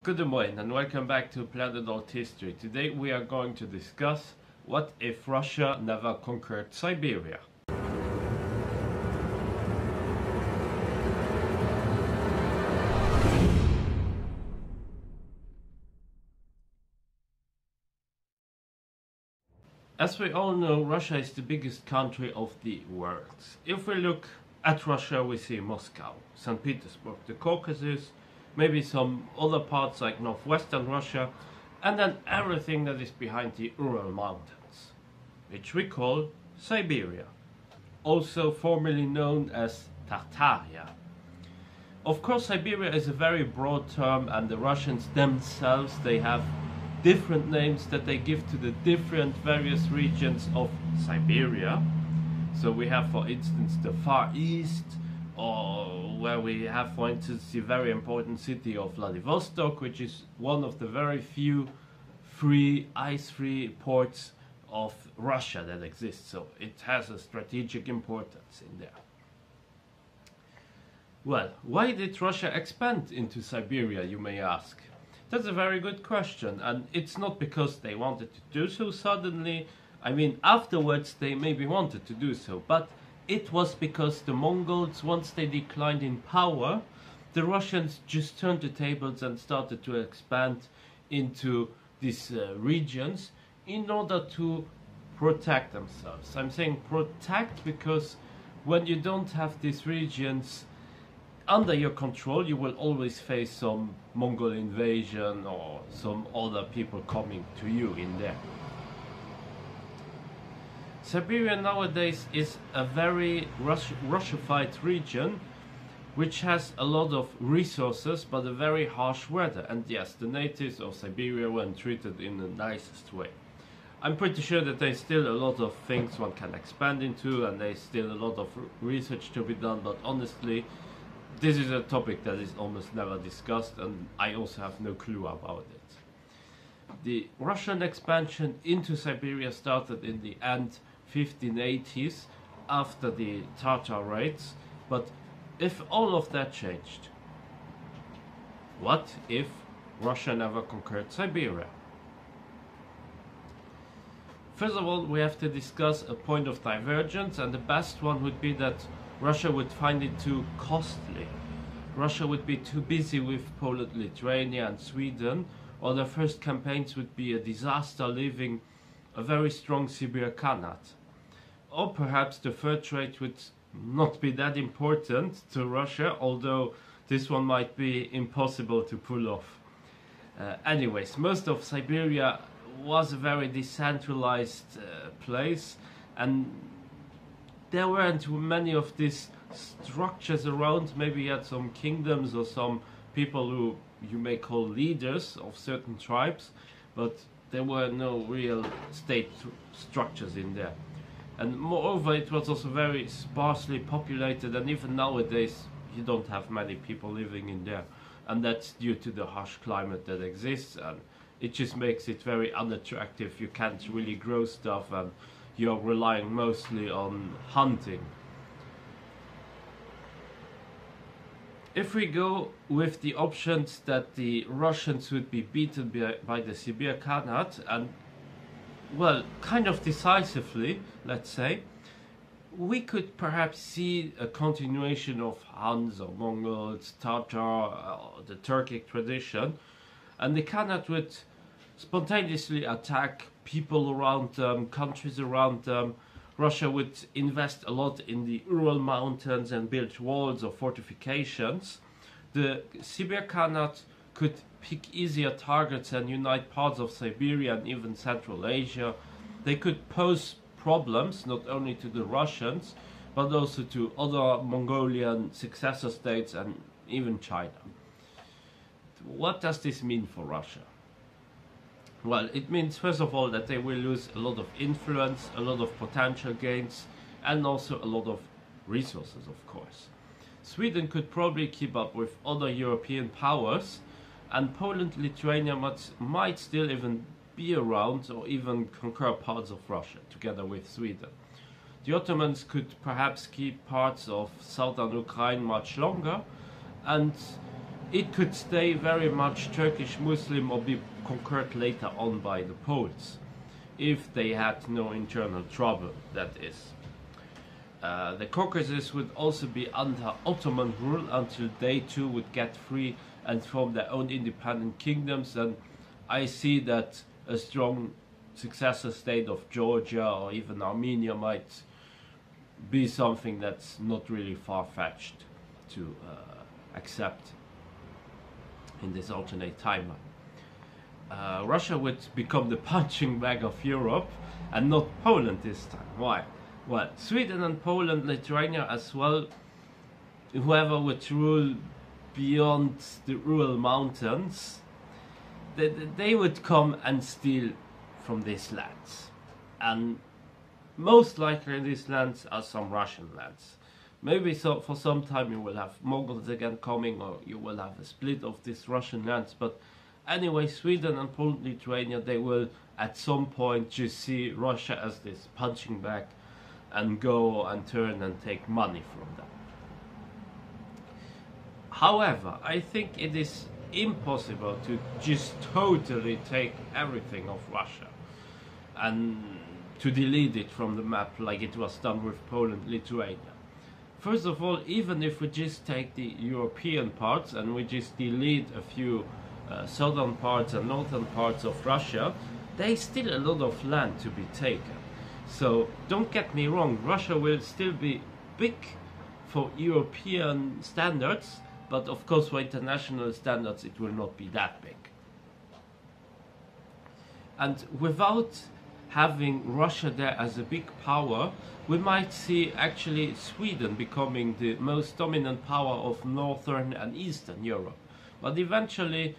Good morning and welcome back to Planet Althistory. Today we are going to discuss what if Russia never conquered Siberia. As we all know, Russia is the biggest country of the world. If we look at Russia, we see Moscow, St. Petersburg, the Caucasus, maybe some other parts like northwestern Russia, and then everything that is behind the Ural Mountains, which we call Siberia, also formerly known as Tartaria. Of course, Siberia is a very broad term, and the Russians themselves, they have different names that they give to the different various regions of Siberia. So we have, for instance, the Far East, or where we have, for instance, the very important city of Vladivostok, which is one of the very few ice-free ports of Russia that exists. So it has a strategic importance in there. Well, why did Russia expand into Siberia, you may ask? That's a very good question, and it's not because they wanted to do so suddenly. I mean, afterwards they maybe wanted to do so, but it was because the Mongols, once they declined in power, the Russians just turned the tables and started to expand into these regions in order to protect themselves. I'm saying protect because when you don't have these regions under your control, you will always face some Mongol invasion or some other people coming to you in there. Siberia nowadays is a very Russified region which has a lot of resources but a very harsh weather, and yes, the natives of Siberia weren't treated in the nicest way. I'm pretty sure that there's still a lot of things one can expand into, and there's still a lot of research to be done, but honestly this is a topic that is almost never discussed, and I also have no clue about it. The Russian expansion into Siberia started in the end 1580s after the Tatar raids, but if all of that changed, what if Russia never conquered Siberia? First of all, we have to discuss a point of divergence, and the best one would be that Russia would find it too costly. Russia would be too busy with Poland, Lithuania and Sweden, or their first campaigns would be a disaster, leaving a very strong Siberia Khanate. Or perhaps the fur trade would not be that important to Russia, although this one might be impossible to pull off. Anyways, most of Siberia was a very decentralized place, and there weren't many of these structures around. Maybe you had some kingdoms or some people who you may call leaders of certain tribes, but there were no real state structures in there. And moreover, it was also very sparsely populated, and even nowadays you don't have many people living in there, and that's due to the harsh climate that exists, and it just makes it very unattractive. You can't really grow stuff, and you're relying mostly on hunting. If we go with the options that the Russians would be beaten by the Siberia Khanate, and well, kind of decisively, let's say, we could perhaps see a continuation of Huns or Mongols, Tatar, the Turkic tradition, and the Khanate would spontaneously attack people around them, countries around them. Russia would invest a lot in the Ural Mountains and build walls or fortifications. The Siberia Khanate could pick easier targets and unite parts of Siberia and even Central Asia. They could pose problems not only to the Russians, but also to other Mongolian successor states and even China. What does this mean for Russia? Well, it means first of all that they will lose a lot of influence, a lot of potential gains, and also a lot of resources, of course. Sweden could probably keep up with other European powers, and Poland, Lithuania might still even be around or even conquer parts of Russia together with Sweden. The Ottomans could perhaps keep parts of southern Ukraine much longer, and it could stay very much Turkish Muslim or be conquered later on by the Poles, if they had no internal trouble, that is. The Caucasus would also be under Ottoman rule until they too would get free and form their own independent kingdoms, and I see that a strong successor state of Georgia or even Armenia might be something that's not really far-fetched to accept in this alternate timeline. Russia would become the punching bag of Europe and not Poland this time. Why? Well, Sweden and Poland, Lithuania as well, whoever would rule beyond the Ural Mountains, they would come and steal from these lands. And most likely these lands are some Russian lands. Maybe so for some time you will have Mongols again coming, or you will have a split of these Russian lands. But anyway, Sweden and Poland, Lithuania, they will at some point just see Russia as this punching bag and go and turn and take money from them. However, I think it is impossible to just totally take everything of Russia and to delete it from the map like it was done with Poland, Lithuania. First of all, even if we just take the European parts and we just delete a few southern parts and northern parts of Russia, there is still a lot of land to be taken. So don't get me wrong, Russia will still be big for European standards, but of course for international standards it will not be that big. And without having Russia there as a big power, we might see actually Sweden becoming the most dominant power of Northern and Eastern Europe. But eventually,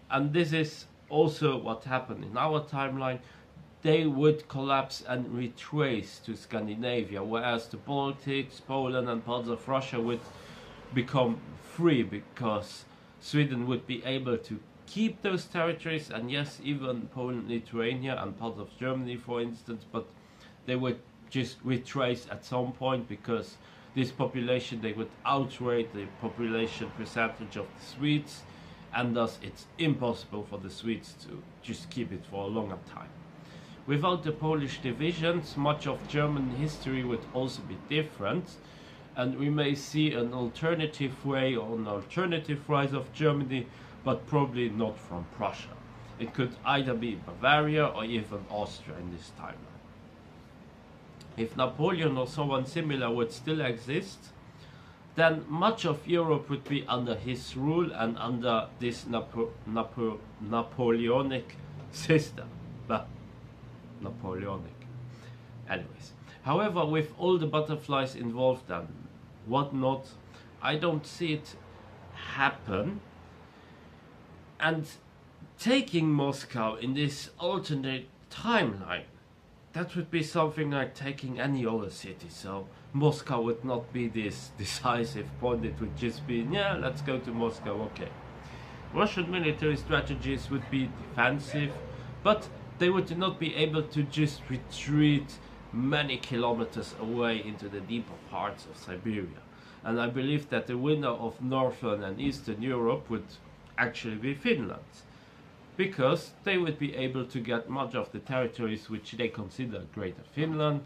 and this is also what happened in our timeline, they would collapse and retrace to Scandinavia, whereas the Baltics, Poland and parts of Russia would become free because Sweden would be able to keep those territories, and yes, even Poland, Lithuania and parts of Germany for instance, but they would just retrace at some point because this population, they would outweigh the population percentage of the Swedes, and thus it's impossible for the Swedes to just keep it for a longer time. Without the Polish divisions, much of German history would also be different, and we may see an alternative way or an alternative rise of Germany, but probably not from Prussia. It could either be Bavaria or even Austria in this timeline. If Napoleon or someone similar would still exist, then much of Europe would be under his rule and under this Napoleonic system. But Napoleonic. Anyways. However, with all the butterflies involved and whatnot, I don't see it happen. And taking Moscow in this alternate timeline, that would be something like taking any other city. So Moscow would not be this decisive point. It would just be, yeah, let's go to Moscow, okay. Russian military strategies would be defensive, but they would not be able to just retreat many kilometers away into the deeper parts of Siberia. And I believe that the winner of Northern and Eastern Europe would actually be Finland, because they would be able to get much of the territories which they consider Greater Finland,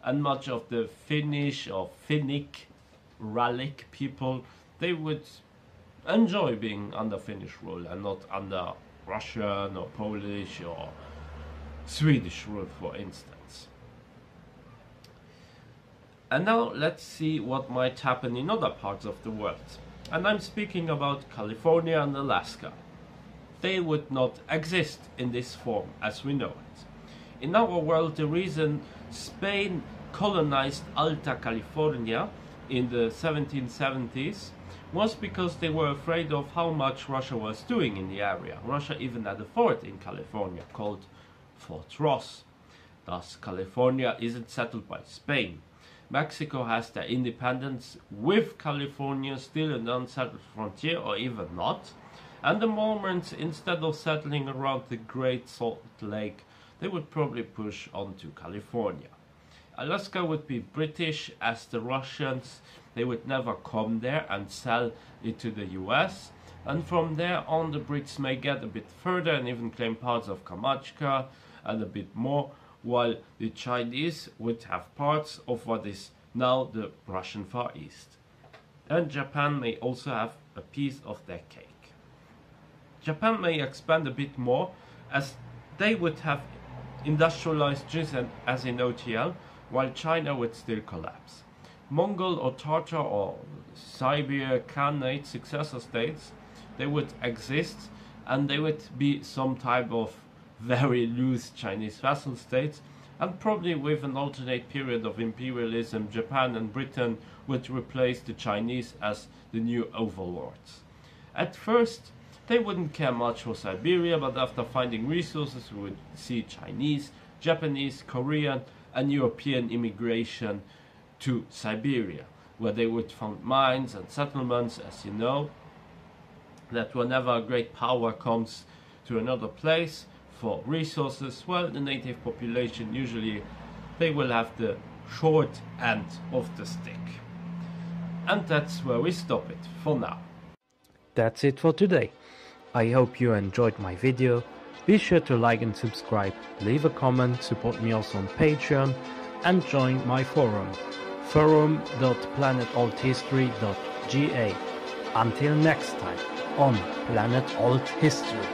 and much of the Finnish or Finnic, Ralic people, they would enjoy being under Finnish rule and not under Russian or Polish or Swedish rule, for instance. And now let's see what might happen in other parts of the world. And I'm speaking about California and Alaska. They would not exist in this form as we know it. In our world, the reason Spain colonized Alta California in the 1770s was because they were afraid of how much Russia was doing in the area. Russia even had a fort in California called Fort Ross. Thus, California isn't settled by Spain. Mexico has their independence with California still an unsettled frontier, or even not. And the Mormons, instead of settling around the Great Salt Lake, they would probably push on to California. Alaska would be British, as the Russians, they would never come there and sell it to the US. and from there on the Brits may get a bit further and even claim parts of Kamchatka and a bit more, while the Chinese would have parts of what is now the Russian Far East. And Japan may also have a piece of their cake. Japan may expand a bit more, as they would have industrialized just as in OTL, while China would still collapse. Mongol or Tartar or Siberia Khanate successor states, they would exist, and they would be some type of very loose Chinese vassal states, and probably with an alternate period of imperialism, Japan and Britain would replace the Chinese as the new overlords. At first, they wouldn't care much for Siberia, but after finding resources, we would see Chinese, Japanese, Korean, and European immigration to Siberia, where they would found mines and settlements, as you know, that whenever a great power comes to another place for resources, well, the native population usually, they will have the short end of the stick. And that's where we stop it for now. That's it for today. I hope you enjoyed my video. Be sure to like and subscribe, leave a comment, support me also on Patreon, and join my forum, forum.planetalthistory.ga. Until next time on Planet Alt History.